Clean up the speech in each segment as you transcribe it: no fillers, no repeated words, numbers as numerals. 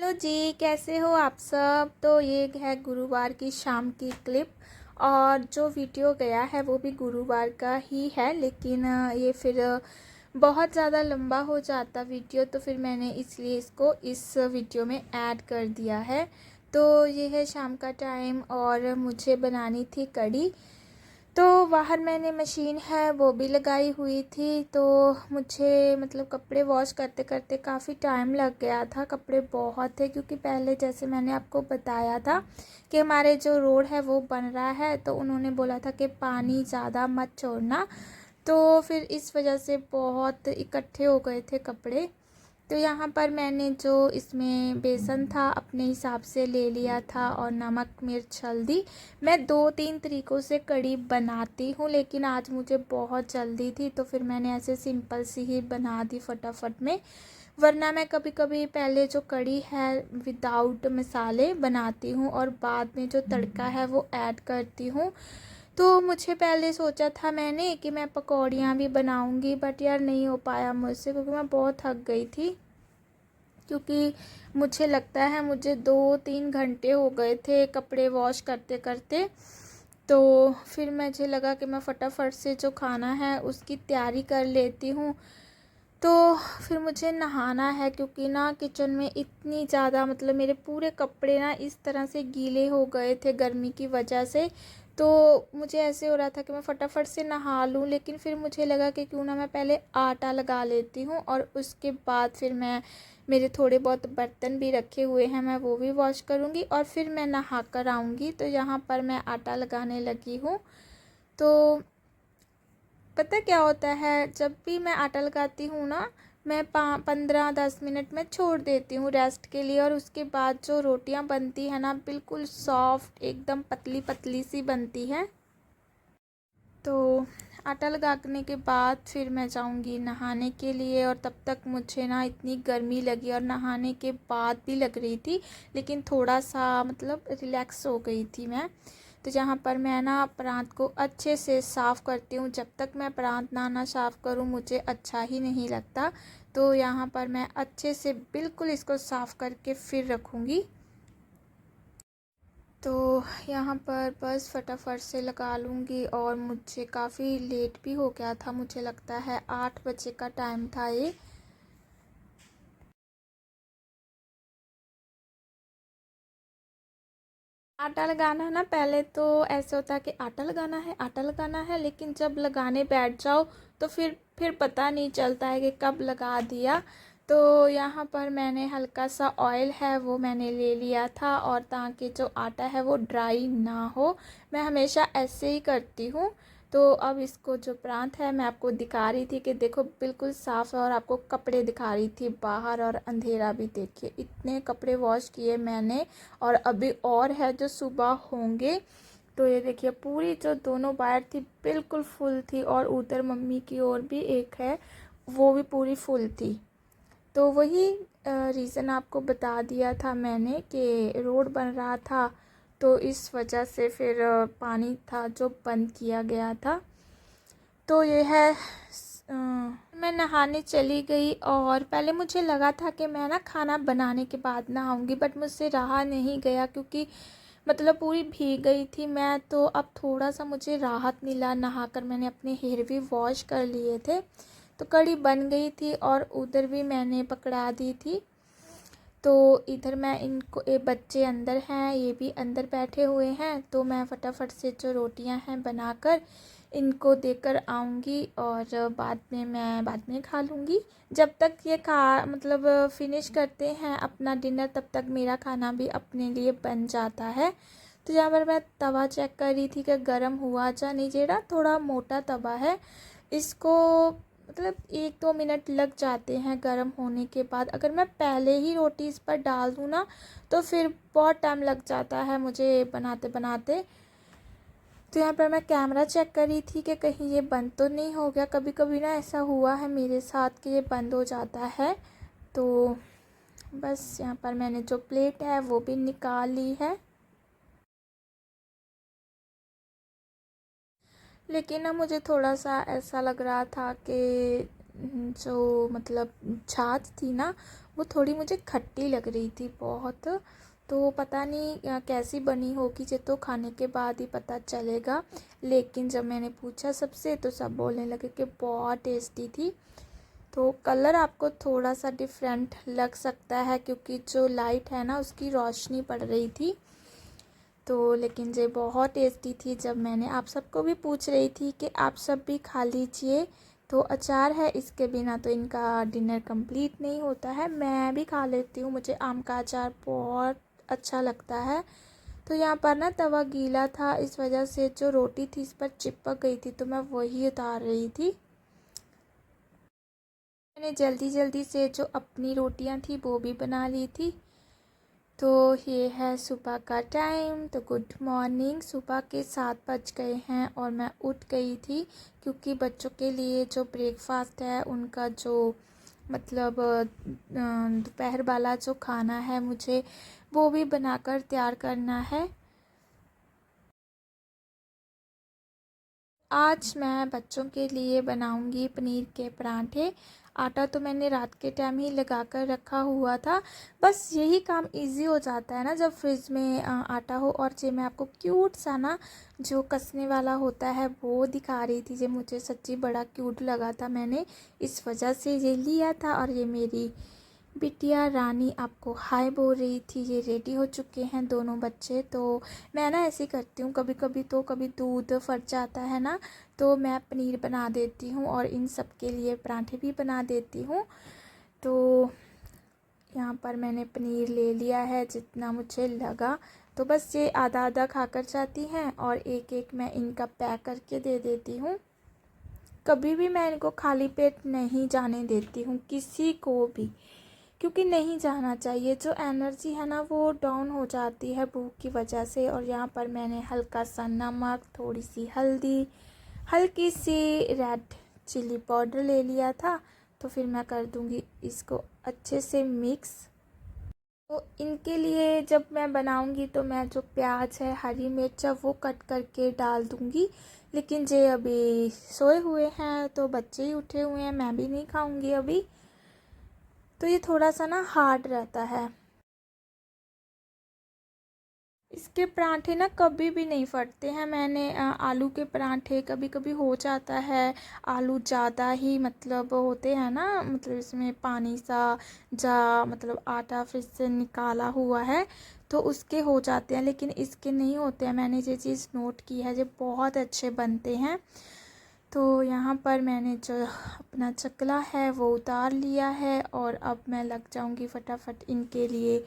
Hello जी, कैसे हो आप सब। तो ये है गुरुवार की शाम की क्लिप और जो वीडियो गया है वो भी गुरुवार का ही है, लेकिन ये फिर बहुत ज़्यादा लंबा हो जाता वीडियो, तो फिर मैंने इसलिए इसको इस वीडियो में ऐड कर दिया है। तो ये है शाम का टाइम और मुझे बनानी थी कढ़ी। तो बाहर मैंने मशीन है वो भी लगाई हुई थी, तो मुझे मतलब कपड़े वॉश करते करते काफ़ी टाइम लग गया था। कपड़े बहुत थे क्योंकि पहले जैसे मैंने आपको बताया था कि हमारे जो रोड है वो बन रहा है, तो उन्होंने बोला था कि पानी ज़्यादा मत छोड़ना, तो फिर इस वजह से बहुत इकट्ठे हो गए थे कपड़े। तो यहाँ पर मैंने जो इसमें बेसन था अपने हिसाब से ले लिया था और नमक मिर्च हल्दी। मैं 2-3 तरीक़ों से कढ़ी बनाती हूँ, लेकिन आज मुझे बहुत जल्दी थी तो फिर मैंने ऐसे सिंपल सी ही बना दी फटाफट में। वरना मैं कभी कभी पहले जो कढ़ी है विदाउट मसाले बनाती हूँ और बाद में जो तड़का है वो ऐड करती हूँ। तो मुझे पहले सोचा था मैंने कि मैं पकौड़ियाँ भी बनाऊँगी, बट यार नहीं हो पाया मुझसे क्योंकि मैं बहुत थक गई थी। क्योंकि मुझे लगता है मुझे 2-3 घंटे हो गए थे कपड़े वॉश करते करते। तो फिर मुझे लगा कि मैं फटाफट से जो खाना है उसकी तैयारी कर लेती हूँ। तो फिर मुझे नहाना है क्योंकि ना किचन में इतनी ज़्यादा मतलब मेरे पूरे कपड़े ना इस तरह से गीले हो गए थे गर्मी की वजह से। तो मुझे ऐसे हो रहा था कि मैं फटाफट से नहा लूँ, लेकिन फिर मुझे लगा कि क्यों ना मैं पहले आटा लगा लेती हूँ और उसके बाद फिर मैं मेरे थोड़े बहुत बर्तन भी रखे हुए हैं मैं वो भी वॉश करूँगी और फिर मैं नहा कर आऊँगी। तो यहाँ पर मैं आटा लगाने लगी हूँ। तो पता क्या होता है, जब भी मैं आटा लगाती हूँ ना मैं 15-10 मिनट में छोड़ देती हूँ रेस्ट के लिए, और उसके बाद जो रोटियाँ बनती है ना बिल्कुल सॉफ्ट एकदम पतली पतली सी बनती है। तो आटा लगाने के बाद फिर मैं जाऊंगी नहाने के लिए, और तब तक मुझे ना इतनी गर्मी लगी और नहाने के बाद भी लग रही थी, लेकिन थोड़ा सा मतलब रिलैक्स हो गई थी मैं। तो यहाँ पर मैं ना प्रांत को अच्छे से साफ़ करती हूँ। जब तक मैं प्रांत ना साफ़ करूँ मुझे अच्छा ही नहीं लगता। तो यहाँ पर मैं अच्छे से बिल्कुल इसको साफ़ करके फिर रखूँगी। तो यहाँ पर बस फटाफट से लगा लूँगी, और मुझे काफ़ी लेट भी हो गया था, मुझे लगता है 8 बजे का टाइम था ये। आटा लगाना ना पहले तो ऐसे होता है कि आटा लगाना है, लेकिन जब लगाने बैठ जाओ तो फिर पता नहीं चलता है कि कब लगा दिया। तो यहाँ पर मैंने हल्का सा ऑयल है वो मैंने ले लिया था, और ताकि जो आटा है वो ड्राई ना हो, मैं हमेशा ऐसे ही करती हूँ। तो अब इसको जो प्रांत है मैं आपको दिखा रही थी कि देखो बिल्कुल साफ़ है, और आपको कपड़े दिखा रही थी बाहर, और अंधेरा भी देखिए इतने कपड़े वॉश किए मैंने, और अभी और है जो सुबह होंगे। तो ये देखिए पूरी जो दोनों वायर थी बिल्कुल फुल थी, और उधर मम्मी की और भी एक है वो भी पूरी फुल थी। तो वही रीज़न आपको बता दिया था मैंने कि रोड बन रहा था, तो इस वजह से फिर पानी था जो बंद किया गया था। तो ये है मैं नहाने चली गई, और पहले मुझे लगा था कि मैं ना खाना बनाने के बाद नहाऊंगी, बट मुझसे रहा नहीं गया क्योंकि मतलब पूरी भीग गई थी मैं। तो अब थोड़ा सा मुझे राहत मिला, नहाकर मैंने अपने हेयर भी वॉश कर लिए थे। तो कढ़ी बन गई थी और उधर भी मैंने पकड़ा दी थी। तो इधर मैं इनको बच्चे अंदर हैं, ये भी अंदर बैठे हुए हैं, तो मैं फटाफट से जो रोटियां हैं बनाकर इनको देकर आऊँगी, और बाद में खा लूँगी। जब तक ये खा मतलब फिनिश करते हैं अपना डिनर, तब तक मेरा खाना भी अपने लिए बन जाता है। तो यहाँ पर मैं तवा चेक कर रही थी कि गर्म हुआ जा नहीं, जेड़ा थोड़ा मोटा तवा है, इसको मतलब 1-2 मिनट लग जाते हैं गर्म होने के बाद। अगर मैं पहले ही रोटी इस पर डाल दूँ ना तो फिर बहुत टाइम लग जाता है मुझे बनाते बनाते। तो यहाँ पर मैं कैमरा चेक कर रही थी कि कहीं ये बंद तो नहीं हो गया। कभी कभी ना ऐसा हुआ है मेरे साथ कि ये बंद हो जाता है। तो बस यहाँ पर मैंने जो प्लेट है वो भी निकाल ली है। लेकिन ना मुझे थोड़ा सा ऐसा लग रहा था कि जो मतलब छाछ थी ना वो थोड़ी मुझे खट्टी लग रही थी बहुत। तो पता नहीं कैसी बनी होगी, ये तो खाने के बाद ही पता चलेगा। लेकिन जब मैंने पूछा सबसे तो सब बोलने लगे कि बहुत टेस्टी थी। तो कलर आपको थोड़ा सा डिफरेंट लग सकता है क्योंकि जो लाइट है ना उसकी रोशनी पड़ रही थी। तो लेकिन ये बहुत टेस्टी थी। जब मैंने आप सबको भी पूछ रही थी कि आप सब भी खा लीजिए, तो अचार है, इसके बिना तो इनका डिनर कंप्लीट नहीं होता है। मैं भी खा लेती हूँ, मुझे आम का अचार बहुत अच्छा लगता है। तो यहाँ पर ना तवा गीला था, इस वजह से जो रोटी थी इस पर चिपक गई थी, तो मैं वही उतार रही थी। मैंने जल्दी जल्दी से जो अपनी रोटियां थी वो भी बना ली थी। तो ये है सुबह का टाइम। तो गुड मॉर्निंग। सुबह के 7 बज गए हैं और मैं उठ गई थी क्योंकि बच्चों के लिए जो ब्रेकफास्ट है उनका जो मतलब दोपहर वाला जो खाना है मुझे वो भी बनाकर तैयार करना है। आज मैं बच्चों के लिए बनाऊंगी पनीर के पराठे। आटा तो मैंने रात के टाइम ही लगा कर रखा हुआ था। बस यही काम इजी हो जाता है ना जब फ्रिज में आटा हो। और ये मैं आपको क्यूट सा ना जो कसने वाला होता है वो दिखा रही थी। ये मुझे सच्ची बड़ा क्यूट लगा था, मैंने इस वजह से ये लिया था। और ये मेरी बिटिया रानी आपको हाय बोल रही थी। ये रेडी हो चुके हैं दोनों बच्चे। तो मैं ना ऐसे करती हूँ, कभी कभी तो कभी दूध फट जाता है ना, तो मैं पनीर बना देती हूँ और इन सब के लिए पराठे भी बना देती हूँ। तो यहाँ पर मैंने पनीर ले लिया है जितना मुझे लगा। तो बस ये आधा आधा खाकर जाती हैं और एक एक मैं इनका पैक करके दे देती हूँ। कभी भी मैं इनको खाली पेट नहीं जाने देती हूँ, किसी को भी, क्योंकि नहीं जाना चाहिए। जो एनर्जी है ना वो डाउन हो जाती है भूख की वजह से। और यहाँ पर मैंने हल्का सा नमक, थोड़ी सी हल्दी, हल्की सी रेड चिली पाउडर ले लिया था। तो फिर मैं कर दूँगी इसको अच्छे से मिक्स। तो इनके लिए जब मैं बनाऊँगी तो मैं जो प्याज है, हरी मिर्च है वो कट करके डाल दूँगी। लेकिन जे अभी सोए हुए हैं तो बच्चे ही उठे हुए हैं, मैं भी नहीं खाऊँगी अभी। तो ये थोड़ा सा ना हार्ड रहता है। इसके पराठे ना कभी भी नहीं फटते हैं। मैंने आलू के पराठे कभी कभी हो जाता है, आलू ज़्यादा ही मतलब होते हैं ना, मतलब इसमें पानी सा जा मतलब आटा फिर से निकाला हुआ है तो उसके हो जाते हैं, लेकिन इसके नहीं होते हैं। मैंने ये चीज़ नोट की है, ये बहुत अच्छे बनते हैं। तो यहाँ पर मैंने जो अपना चकला है वो उतार लिया है और अब मैं लग जाऊँगी फटाफट इनके लिए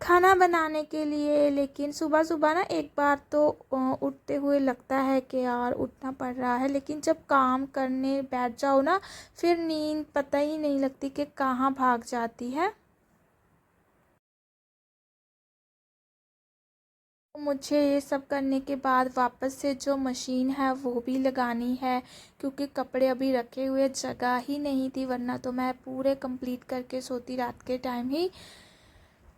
खाना बनाने के लिए। लेकिन सुबह सुबह ना एक बार तो उठते हुए लगता है कि यार उठना पड़ रहा है, लेकिन जब काम करने बैठ जाओ ना फिर नींद पता ही नहीं लगती कि कहाँ भाग जाती है। मुझे ये सब करने के बाद वापस से जो मशीन है वो भी लगानी है क्योंकि कपड़े अभी रखे हुए जगह ही नहीं थी, वरना तो मैं पूरे कंप्लीट करके सोती रात के टाइम ही।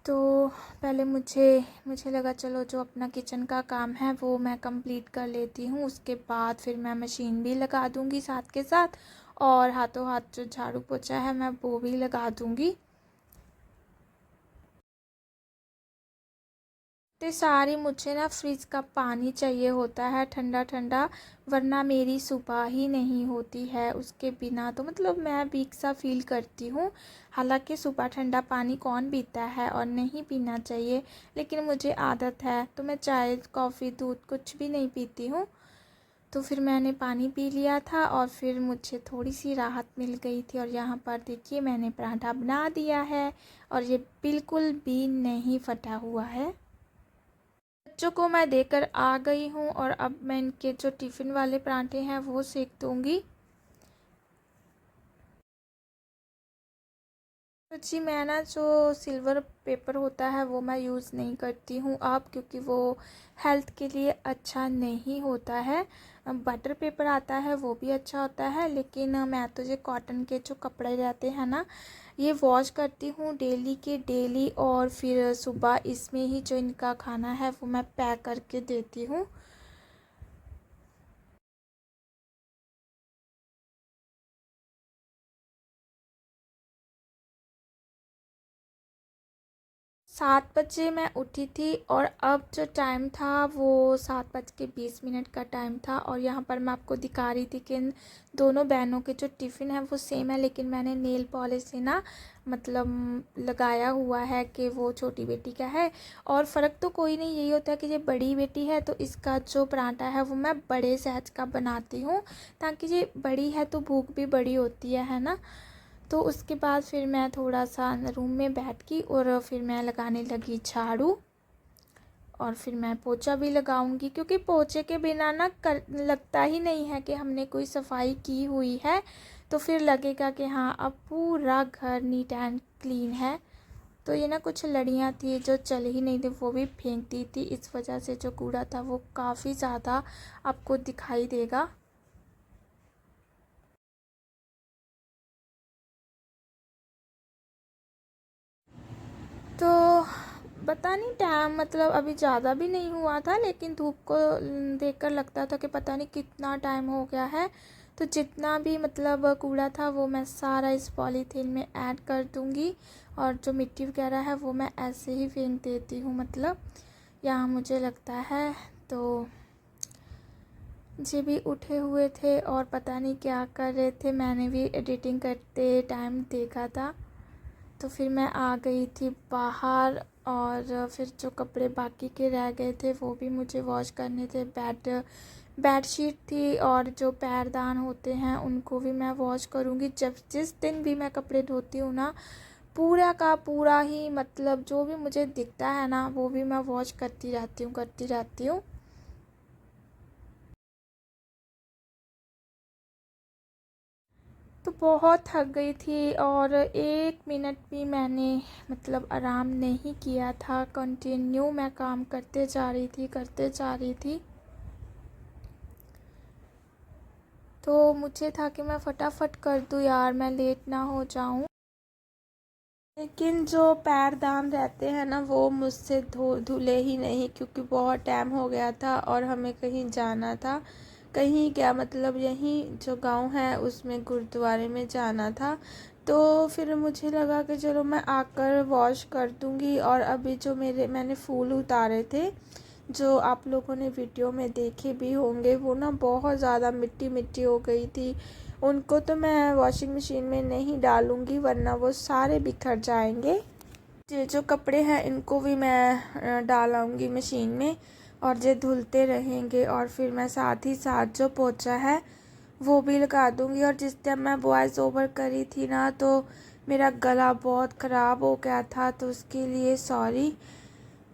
तो पहले मुझे लगा चलो जो अपना किचन का काम है वो मैं कंप्लीट कर लेती हूँ, उसके बाद फिर मैं मशीन भी लगा दूँगी साथ के साथ। और हाथों हाथ जो झाड़ू पोछा है मैं वो भी लगा दूँगी। तो सारी मुझे ना फ्रिज का पानी चाहिए होता है ठंडा ठंडा, वरना मेरी सुबह ही नहीं होती है उसके बिना। तो मतलब मैं वीक सा फील करती हूँ। हालांकि सुबह ठंडा पानी कौन पीता है और नहीं पीना चाहिए, लेकिन मुझे आदत है तो मैं चाय कॉफ़ी दूध कुछ भी नहीं पीती हूँ। तो फिर मैंने पानी पी लिया था और फिर मुझे थोड़ी सी राहत मिल गई थी। और यहाँ पर देखिए मैंने पराठा बना दिया है और ये बिल्कुल भी नहीं फटा हुआ है। बच्चों को मैं देकर आ गई हूँ और अब मैं इनके जो टिफ़िन वाले पराठे हैं वो सेक दूँगी। तो जी मैं ना जो सिल्वर पेपर होता है वो मैं यूज़ नहीं करती हूँ अब, क्योंकि वो हेल्थ के लिए अच्छा नहीं होता है। बटर पेपर आता है वो भी अच्छा होता है, लेकिन मैं तो ये कॉटन के जो कपड़े रहते हैं ना ये वॉश करती हूँ डेली के डेली। और फिर सुबह इसमें ही जो इनका खाना है वो मैं पैक करके देती हूँ। 7 बजे मैं उठी थी और अब जो टाइम था वो 7:20 का टाइम था। और यहाँ पर मैं आपको दिखा रही थी कि इन दोनों बहनों के जो टिफ़िन है वो सेम है, लेकिन मैंने नेल पॉलिश से ना मतलब लगाया हुआ है कि वो छोटी बेटी का है। और फ़र्क तो कोई नहीं, यही होता है कि ये बड़ी बेटी है तो इसका जो पराठा है वो मैं बड़े साइज का बनाती हूँ, ताकि ये बड़ी है तो भूख भी बड़ी होती है ना। तो उसके बाद फिर मैं थोड़ा सा रूम में बैठ गई और फिर मैं लगाने लगी झाड़ू। और फिर मैं पोछा भी लगाऊंगी, क्योंकि पोछे के बिना ना लगता ही नहीं है कि हमने कोई सफाई की हुई है। तो फिर लगेगा कि हाँ अब पूरा घर नीट एंड क्लीन है। तो ये ना कुछ लड़ियाँ थी जो चल ही नहीं थी, वो भी फेंक दी थी, इस वजह से जो कूड़ा था वो काफ़ी ज़्यादा आपको दिखाई देगा। तो पता नहीं टाइम मतलब अभी ज़्यादा भी नहीं हुआ था, लेकिन धूप को देखकर लगता था कि पता नहीं कितना टाइम हो गया है। तो जितना भी मतलब कूड़ा था वो मैं सारा इस पॉलीथीन में ऐड कर दूंगी, और जो मिट्टी वगैरह है वो मैं ऐसे ही फेंक देती हूँ। मतलब यहाँ मुझे लगता है तो जी भी उठे हुए थे और पता नहीं क्या कर रहे थे, मैंने भी एडिटिंग करते टाइम देखा था। तो फिर मैं आ गई थी बाहर, और फिर जो कपड़े बाकी के रह गए थे वो भी मुझे वॉश करने थे। बेडशीट थी और जो पैरदान होते हैं उनको भी मैं वॉश करूँगी। जब जिस दिन भी मैं कपड़े धोती हूँ ना, पूरा का पूरा ही मतलब जो भी मुझे दिखता है ना वो भी मैं वॉश करती रहती हूँ। तो बहुत थक गई थी और 1 मिनट भी मैंने मतलब आराम नहीं किया था। कंटिन्यू मैं काम करते जा रही थी। तो मुझे था कि मैं फटाफट कर दूँ यार, मैं लेट ना हो जाऊँ। लेकिन जो पैरदान रहते हैं ना वो मुझसे धुले ही नहीं, क्योंकि बहुत टाइम हो गया था और हमें कहीं जाना था। कहीं क्या मतलब यहीं जो गांव है उसमें गुरुद्वारे में जाना था। तो फिर मुझे लगा कि चलो मैं आकर वॉश कर दूंगी। और अभी जो मैंने फूल उतारे थे जो आप लोगों ने वीडियो में देखे भी होंगे, वो ना बहुत ज़्यादा मिट्टी मिट्टी हो गई थी। उनको तो मैं वॉशिंग मशीन में नहीं डालूंगी वरना वो सारे बिखर जाएंगे। ये जो कपड़े हैं इनको भी मैं डालाऊंगी मशीन में, और ये धुलते रहेंगे। और फिर मैं साथ ही साथ जो पोछा है वो भी लगा दूंगी। और जिस टाइम मैं वॉइस ओवर करी थी ना तो मेरा गला बहुत ख़राब हो गया था, तो उसके लिए सॉरी।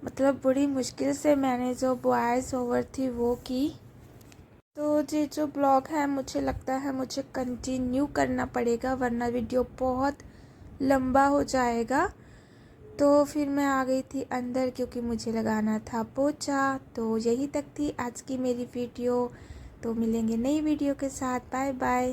मतलब बड़ी मुश्किल से मैंने जो वॉइस ओवर थी वो की। तो ये जो ब्लॉग है मुझे लगता है मुझे कंटिन्यू करना पड़ेगा वरना वीडियो बहुत लंबा हो जाएगा। तो फिर मैं आ गई थी अंदर क्योंकि मुझे लगाना था पोछा। तो यही तक थी आज की मेरी वीडियो। तो मिलेंगे नई वीडियो के साथ। Bye bye.